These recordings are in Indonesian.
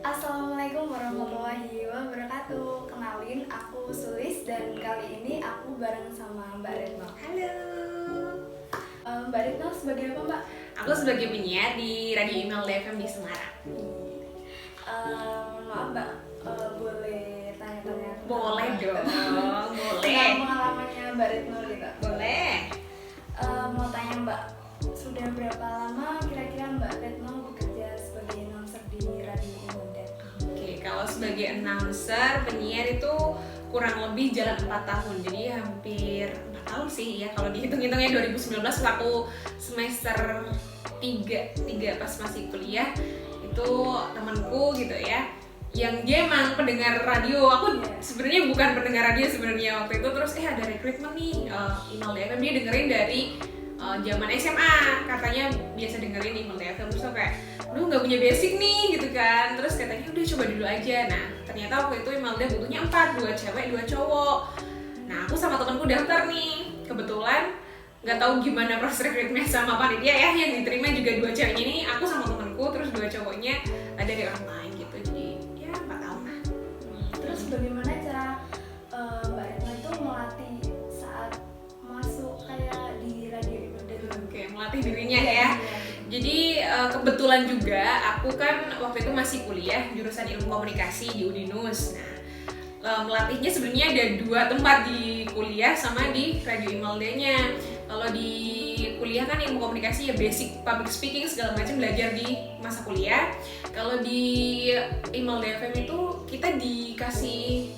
Assalamualaikum warahmatullahi wabarakatuh. Kenalin, aku Sulis dan kali ini aku bareng sama Mbak Retno. Halo. Mbak Retno sebagai apa, Mbak? Aku sebagai penyiar di Radio Email FM di Semarang. Maaf, Mbak, boleh tanya-tanya? Boleh dong, boleh. Tentang pengalamannya Mbak Retno gitu. Boleh. Mau tanya Mbak, sudah berapa lama kira-kira Mbak Retno bekerja sebagai announcer di Radio Email? Oke, kalau sebagai announcer, penyiar itu kurang lebih jalan 4 tahun. Jadi hampir 4 tahun sih ya. Kalau dihitung-hitungnya 2019 aku semester 3 pas masih kuliah. Itu temanku gitu ya, yang dia emang pendengar radio. Aku sebenarnya bukan pendengar radio sebenarnya waktu itu. Terus ada rekrutmen nih Email DFM, dia dengerin dari zaman SMA, katanya biasa dengerin Email DFM. Terus aku kayak, lu nggak punya basic nih gitu kan. Terus katanya udah coba dulu aja. Nah ternyata waktu itu Email DFM butuhnya 4, 2 cewek 2 cowok. Nah aku sama temanku daftar nih, kebetulan nggak tahu gimana proses rekrutmen sama panitia ya, yang diterima juga 2 ceweknya ini aku sama temanku, terus 2 cowoknya ada dari orang lain gitu. Jadi ya 4 tahun lah. Terus bagaimana cara Mbak Retno itu melatih saat masuk kayak di Radio Email? Oke, melatih dirinya ya. Jadi kebetulan juga aku kan waktu itu masih kuliah jurusan ilmu komunikasi di Udinus. Nah, melatihnya sebenarnya ada 2 tempat, di kuliah sama di Radio Email D-nya. Kalau di kuliah kan ilmu komunikasi ya basic public speaking segala macam belajar di masa kuliah. Kalau di Email DFM itu kita dikasih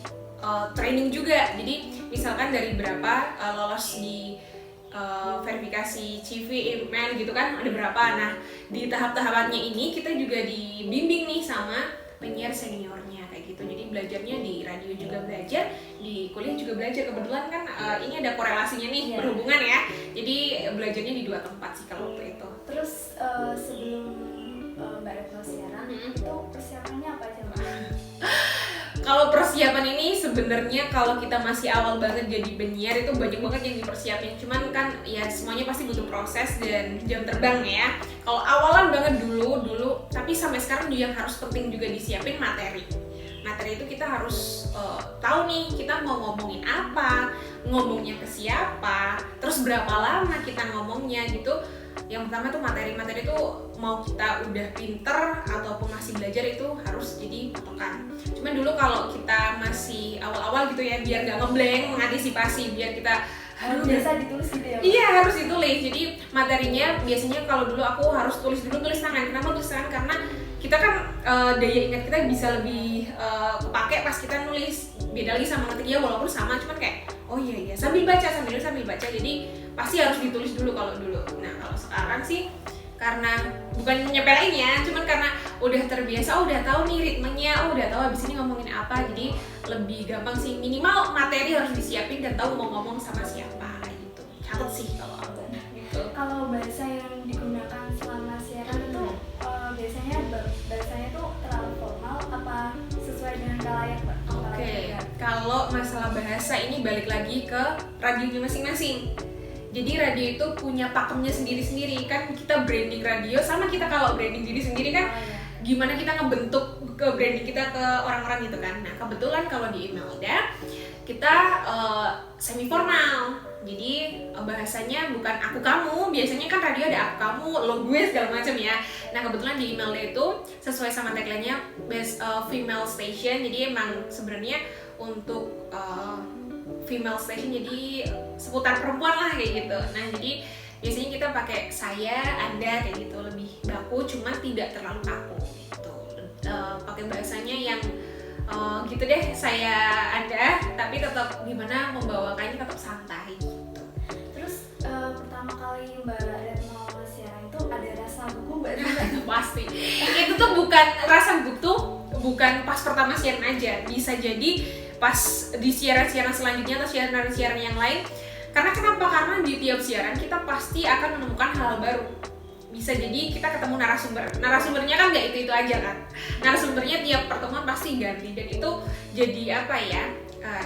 training juga. Jadi misalkan dari berapa lolos di verifikasi CV, email gitu kan ada berapa. Nah di tahap-tahapannya ini kita juga dibimbing nih sama penyiar seniornya kayak gitu. Jadi belajarnya di radio juga belajar, di kuliah juga belajar. Kebetulan kan ini ada korelasinya nih, berhubungan ya. Jadi belajarnya di 2 tempat sih kalau waktu itu. Terus sebelum Mbak Retno siaran, itu persiapannya apa aja, Mbak? Kalau persiapan ini sebenarnya kalau kita masih awal banget jadi penyiar itu banyak banget yang dipersiapin. Cuman kan ya semuanya pasti butuh proses dan jam terbang ya. Kalau awalan banget dulu, tapi sampai sekarang juga yang harus penting juga disiapin materi. Materi itu kita harus tahu nih kita mau ngomongin apa, ngomongnya ke siapa, terus berapa lama kita ngomongnya gitu. Yang pertama tuh materi itu mau kita udah pinter ataupun masih belajar itu harus jadi patokan. Cuman dulu kalau kita masih awal-awal gitu ya, biar nggak ngeblank, mengantisipasi, biar kita biasa ditulis gitu ya, Mbak? Iya harus ditulis. Jadi materinya biasanya kalau dulu aku harus tulis tangan. Kenapa tulis tangan? Karena kita kan daya ingat kita bisa lebih kepake pas kita nulis. Beda lagi sama ngetik ya, walaupun sama, cuman kayak oh iya sambil baca. Jadi pasti harus ditulis dulu kalau dulu. Nah kalau sekarang sih karena bukan nyepelin ya, cuman karena udah terbiasa, udah tahu nih ritmenya, udah tahu abis ini ngomongin apa, jadi lebih gampang sih. Minimal materi harus disiapin dan tahu mau ngomong sama siapa gitu. Catat sih kalau aku gitu. Kalau bahasa yang digunakan selama siaran itu biasanya bahasanya tuh terlalu formal apa sesuai dengan kalayak, Mbak? Oke, kalau masalah bahasa ini balik lagi ke radionya masing-masing. Jadi radio itu punya pakemnya sendiri-sendiri. Kan kita branding radio, sama kita kalau branding diri sendiri kan gimana kita ngebentuk ke branding kita ke orang-orang gitu kan. Nah kebetulan kalau di email kita semi formal. Jadi bahasanya bukan aku kamu. Biasanya kan radio ada aku kamu, lo gue segala macam ya. Nah kebetulan di email itu sesuai sama tagline-nya best female station. Jadi emang sebenarnya untuk female station, jadi seputar perempuan lah kayak gitu. Nah jadi biasanya kita pakai saya, anda kayak gitu, lebih baku cuma tidak terlalu kaku gitu. Pakai bahasanya yang gitu deh, saya, anda, tapi tetap gimana membawakannya tetap santai gitu. Terus pertama kali Mbak Retno siaran itu ada rasa gugup Mbak? Pasti. Itu tuh bukan rasa gugup tuh, bukan pas pertama siaran aja, bisa jadi pas di siaran-siaran selanjutnya atau siaran-siaran yang lain. Karena kenapa? Karena di tiap siaran kita pasti akan menemukan hal baru. Bisa jadi kita ketemu narasumbernya kan nggak itu aja kan. Narasumbernya tiap pertemuan pasti ganti, dan itu jadi apa ya?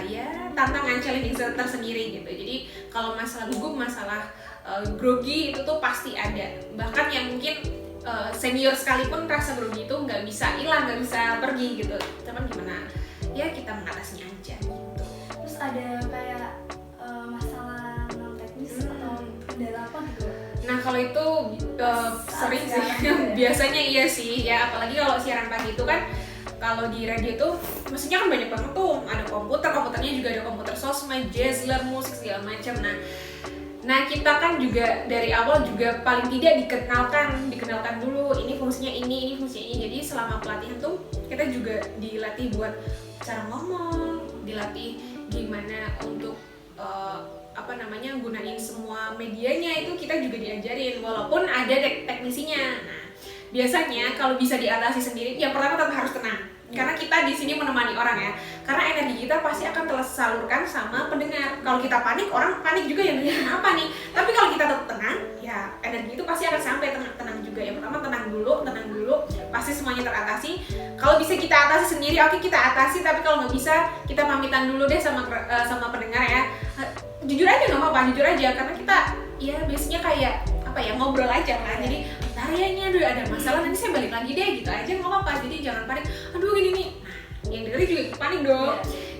Ya tantangan, challenging tersendiri gitu. Jadi kalau masalah gugup, masalah grogi itu tuh pasti ada. Bahkan yang mungkin senior sekalipun rasa grogi itu nggak bisa hilang, nggak bisa pergi gitu. Cuman gimana ya kita mengatasinya aja gitu. Terus ada kayak masalah non teknis atau kendala apa gitu? Nah kalau itu sering sih biasanya iya sih ya, apalagi kalau siaran pagi itu kan, kalau di radio tuh mesinnya kan banyak banget tuh, ada komputernya juga ada komputer sosmed, jazzler, musik segala macam. Nah kita kan juga dari awal juga paling tidak dikenalkan dulu ini fungsinya ini fungsinya ini. Jadi selama pelatihan tuh kita juga dilatih buat cara ngomong, dilatih gimana untuk gunain semua medianya, itu kita juga diajarin walaupun ada teknisinya. Nah biasanya kalau bisa diatasi sendiri, yang pertama tetap harus tenang. Karena kita di sini menemani orang ya. Karena energi kita pasti akan tersalurkan sama pendengar. Kalau kita panik, orang panik juga ya, kenapa nih? Tapi kalau kita tetap tenang, ya energi itu pasti akan sampai. Tenang juga. Yang pertama tenang dulu, pasti semuanya teratasi. Kalau bisa kita atasi sendiri, oke kita atasi. Tapi kalau nggak bisa, kita pamitan dulu deh sama pendengar ya. Jujur aja nggak apa-apa, jujur aja. Karena kita ya biasanya kayak ngobrol aja kan. Jadi tariannya aduh ada masalah, nanti saya balik lagi deh gitu aja, nggak apa-apa. Jadi jangan panik, aduh gini nih. Nah, yang dengerin juga panik dong.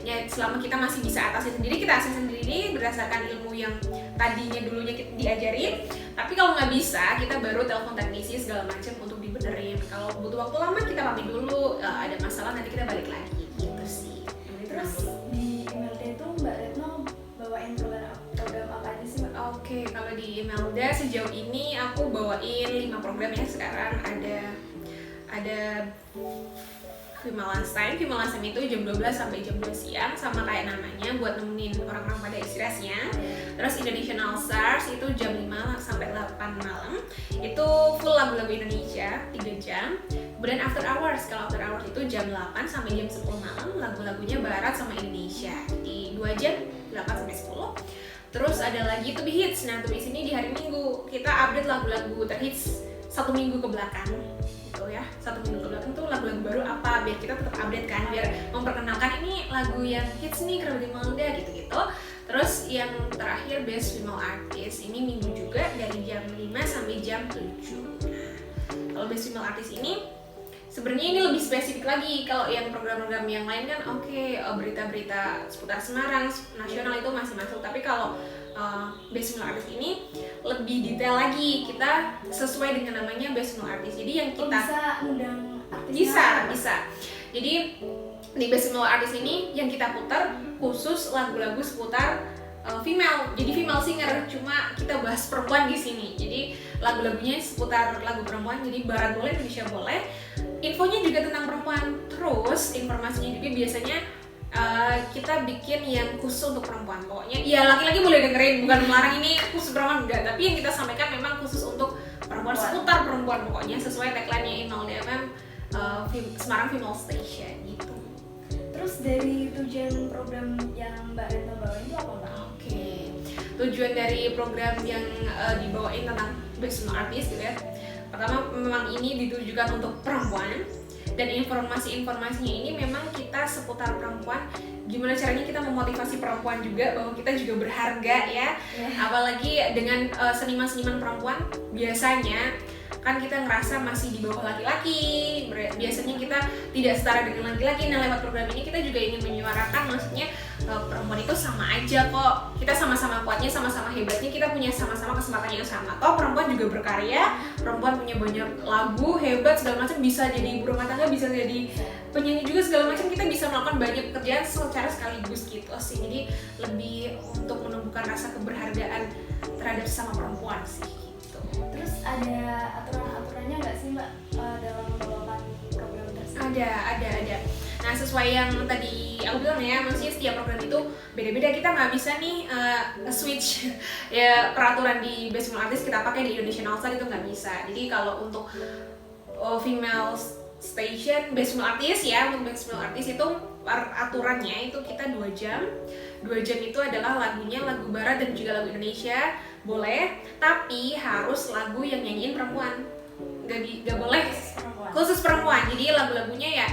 Ya selama kita masih bisa atasi sendiri, kita atasi sendiri berdasarkan ilmu yang tadinya dulunya kita diajarin. Tapi kalau nggak bisa, kita baru telepon teknisi segala macam untuk dibenerin. Kalau butuh waktu lama, kita pamit dulu. Ada masalah nanti kita balik lagi gitu sih. Terus di MLD itu Mbak Retno bawain program apa aja sih Mbak? Oke, kalau di Imelda sejauh ini aku bawain 5 program ya sekarang. Ada Female Lunch Time itu jam 12 sampai jam 2 siang, sama kayak namanya buat nemenin orang-orang pada istirahatnya. Terus Indonesian All Stars itu jam 5 sampai 8 malam, itu full lagu-lagu Indonesia 3 jam. Kemudian After Hours, kalau After Hours itu jam 8 sampai jam 10 malam, lagu-lagunya Barat sama Indonesia di 2 jam 8 sampai 10. Terus ada lagi To Be Hits. Nah, To Be Hits ini di hari Minggu kita update lagu-lagu terhits 1 minggu ke belakang gitu ya. 1 minggu ke belakang tuh lagu-lagu baru apa, biar kita tetap update kan, biar memperkenalkan ini lagu yang hits nih Kerabat Imelda gitu-gitu. Terus yang terakhir Best Female Artist, ini minggu juga dari jam 5 sampai jam 7. Nah, kalau Best Female Artist ini sebenarnya ini lebih spesifik lagi. Kalau yang program-program yang lain kan berita-berita seputar Semarang, nasional itu masih masuk. Tapi kalau Best Female Artist ini lebih detail lagi. Kita sesuai dengan namanya Best Female Artist. Jadi yang kita bisa undang artisnya? Bisa. Jadi di Best Female Artist ini yang kita putar khusus lagu-lagu seputar female. Jadi female singer, cuma kita bahas perempuan di sini. Jadi lagu-lagunya seputar lagu perempuan. Jadi Barat boleh, Indonesia boleh. Infonya juga tentang perempuan. Terus informasinya juga biasanya kita bikin yang khusus untuk perempuan. Pokoknya ya laki-laki boleh dengerin, bukan melarang ini khusus perempuan enggak, tapi yang kita sampaikan memang khusus untuk perempuan, seputar perempuan pokoknya, sesuai tagline-nya Imelda FM, Semarang Female Station gitu. Terus dari tujuan program yang Mbak Retno bawain itu apa Mbak? Oke. Tujuan dari program yang dibawain tentang Best Female Artist gitu ya. Pertama memang ini ditujukan untuk perempuan, dan informasi-informasinya ini memang kita seputar perempuan. Gimana caranya kita memotivasi perempuan juga bahwa kita juga berharga ya. Apalagi dengan seniman-seniman perempuan, biasanya kan kita ngerasa masih di bawah laki-laki. Biasanya kita tidak setara dengan laki-laki. Nah lewat program ini kita juga ingin menyuarakan, maksudnya perempuan itu sama aja kok. Kita sama-sama kuatnya, sama-sama hebatnya, kita punya sama-sama kesempatan yang sama. Toh perempuan juga berkarya, perempuan punya banyak lagu hebat segala macam, bisa jadi ibu rumah tangga, bisa jadi penyanyi juga segala macam. Kita bisa melakukan banyak pekerjaan secara sekaligus gitu sih. Jadi lebih untuk menumbuhkan rasa keberhargaan terhadap sesama perempuan sih. Terus ada aturan-aturannya nggak sih Mbak dalam membawakan program tersebut? Ada. Nah sesuai yang tadi aku bilang ya, maksudnya setiap program itu beda-beda. Kita nggak bisa nih switch ya peraturan di Best Female Artist kita pakai di Indonesian All Star, itu nggak bisa. Jadi kalau untuk female station Best Female Artist ya, untuk Best Female Artist itu aturannya itu kita 2 jam. 2 jam itu adalah lagunya lagu Barat dan juga lagu Indonesia boleh, tapi harus lagu yang nyanyiin perempuan. Gak boleh khusus perempuan. Jadi lagu-lagunya ya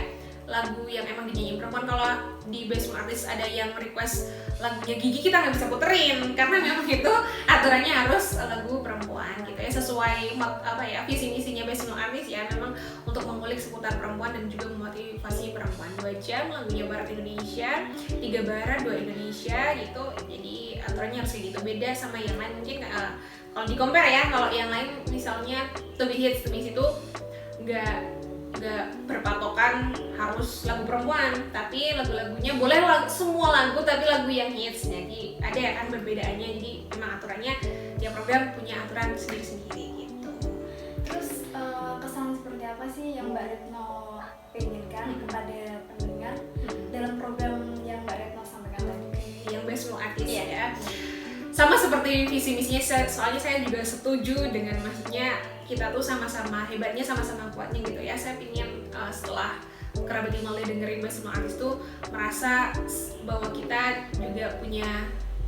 lagu yang emang dinyanyiin perempuan. Kalau di Best New Artist ada yang request lagunya Gigi, kita nggak bisa puterin karena memang itu aturannya harus lagu perempuan gitu ya, sesuai visi misinya Best New Artist ya, memang untuk mengulik seputar perempuan dan juga memotivasi perempuan. 2 jam lagunya Barat Indonesia, 3 Barat 2 Indonesia gitu, jadi aturannya harus kayak gitu, beda sama yang lain mungkin. Kalau di compare ya, kalau yang lain misalnya To Be Hits itu nggak berpatokan harus lagu perempuan, tapi lagu-lagunya boleh semua lagu tapi lagu yang hits, jadi ada ya kan perbedaannya. Jadi emang aturannya tiap program punya aturan sendiri-sendiri gitu. Terus kesan seperti apa sih yang Mbak Retno inginkan kepada pendengar dalam program yang Mbak Retno sampaikan tadi? Yang Best New Artist ya. Sama seperti visi misinya, soalnya saya juga setuju dengan maksudnya kita tuh sama-sama hebatnya, sama-sama kuatnya gitu ya. Saya ingin setelah Kerabat Imelda dengerin Best New Artist tuh merasa bahwa kita juga punya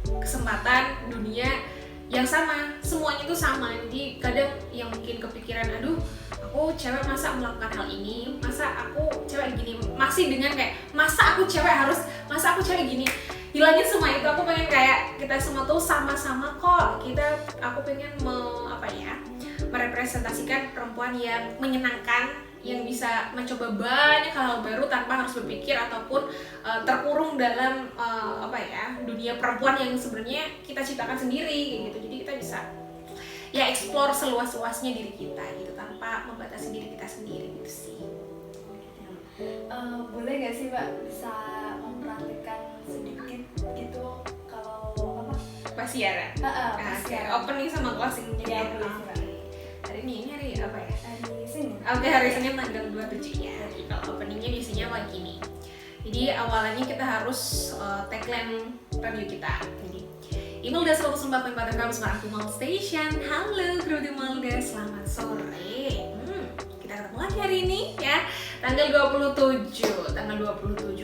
kesempatan dunia yang sama, semuanya itu sama. Jadi kadang yang mungkin kepikiran, aduh aku cewek masa melakukan hal ini, masa aku cewek gini, masih dengan kayak masa aku cewek gini, hilangin semua itu. Aku pengen kayak kita semua tuh sama-sama kok, aku pengen merepresentasikan perempuan yang menyenangkan, yang bisa mencoba banyak hal baru tanpa harus berpikir ataupun terkurung dalam dunia perempuan yang sebenarnya kita ciptakan sendiri gitu. Jadi kita bisa ya explore seluas-luasnya diri kita gitu tanpa membatasi diri kita sendiri gitu sih. Boleh nggak sih Mbak bisa memperhatikan sedikit gitu kalau pas siaran? Opening sama closing ya, hari ini hari apa ya? Hari Senin. Hari Senin tanggal 27 ya. Jadi kalau openingnya biasanya kayak gini. Jadi awalnya kita harus tagline radio kita. Jadi Imelda 104.4 FM Semarang Female Station. Halo Kerabat Imelda, selamat sore. Kita ketemu lagi hari ini ya. Tanggal 27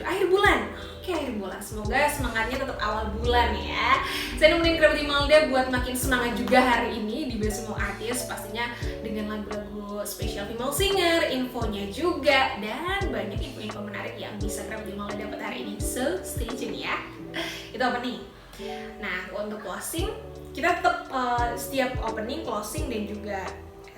akhir bulan. Oke, akhir bulan. Semoga semangatnya tetap awal bulan ya. Saya nemenin Kerabat Imelda buat makin semangat juga hari ini di Best New Artist, pastinya dengan lagu-lagu spesial female singer, infonya juga, dan banyak info-info menarik yang bisa Kerabat Imelda dapat hari ini. So, stay tune ya. Itu opening. Nah, untuk closing, kita tetap setiap opening, closing, dan juga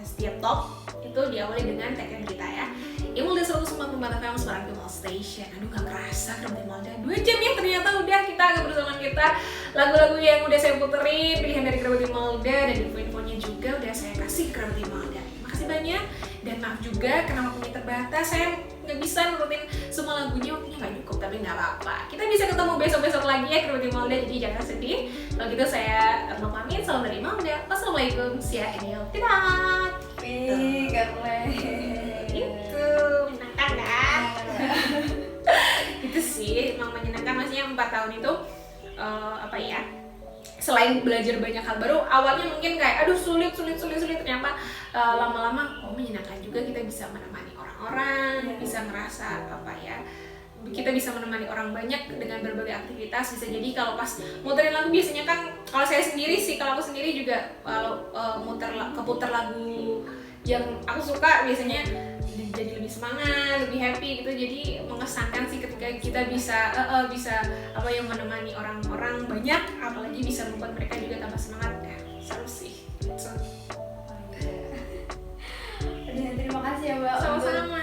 setiap talk itu diawali dengan tagline kita ya. Imelda 104.4 FM Semarang Female Station. Aduh gak kerasa Kerabat Imelda 2 jam ya ternyata udah kita kebersamaan kita. Lagu-lagu yang udah saya puterin, pilihan dari Kerabat Imelda, dan info-infonya juga udah saya kasih ke Kerabat Imelda. Makasih banyak, dan maaf juga karena waktunya terbatas, saya nggak bisa nurutin semua lagunya, waktunya nggak cukup, tapi nggak apa-apa. Kita bisa ketemu besok-besok lagi ya Kerabat Imelda, jadi jangan sedih. Kalau gitu saya pamit, salam dari Imelda. Wassalamualaikum, see you. Tidak. Keren. Itu menyenangkan kan? Itu sih emang menyenangkan, maksudnya 4 tahun itu selain belajar banyak hal baru, awalnya mungkin kayak aduh sulit, ternyata lama-lama menyenangkan juga. Kita bisa menemani orang-orang, bisa ngerasa kita bisa menemani orang banyak dengan berbagai aktivitas. Bisa jadi kalau pas muterin lagu, biasanya kan kalau saya sendiri sih, kalau aku sendiri juga kalau keputar lagu yang aku suka biasanya jadi lebih semangat, lebih happy gitu. Jadi mengesankan sih ketika kita bisa menemani orang-orang banyak, apalagi bisa membuat mereka juga tambah semangat ya. Seru sih. Terima kasih ya Mbak. Sama-sama.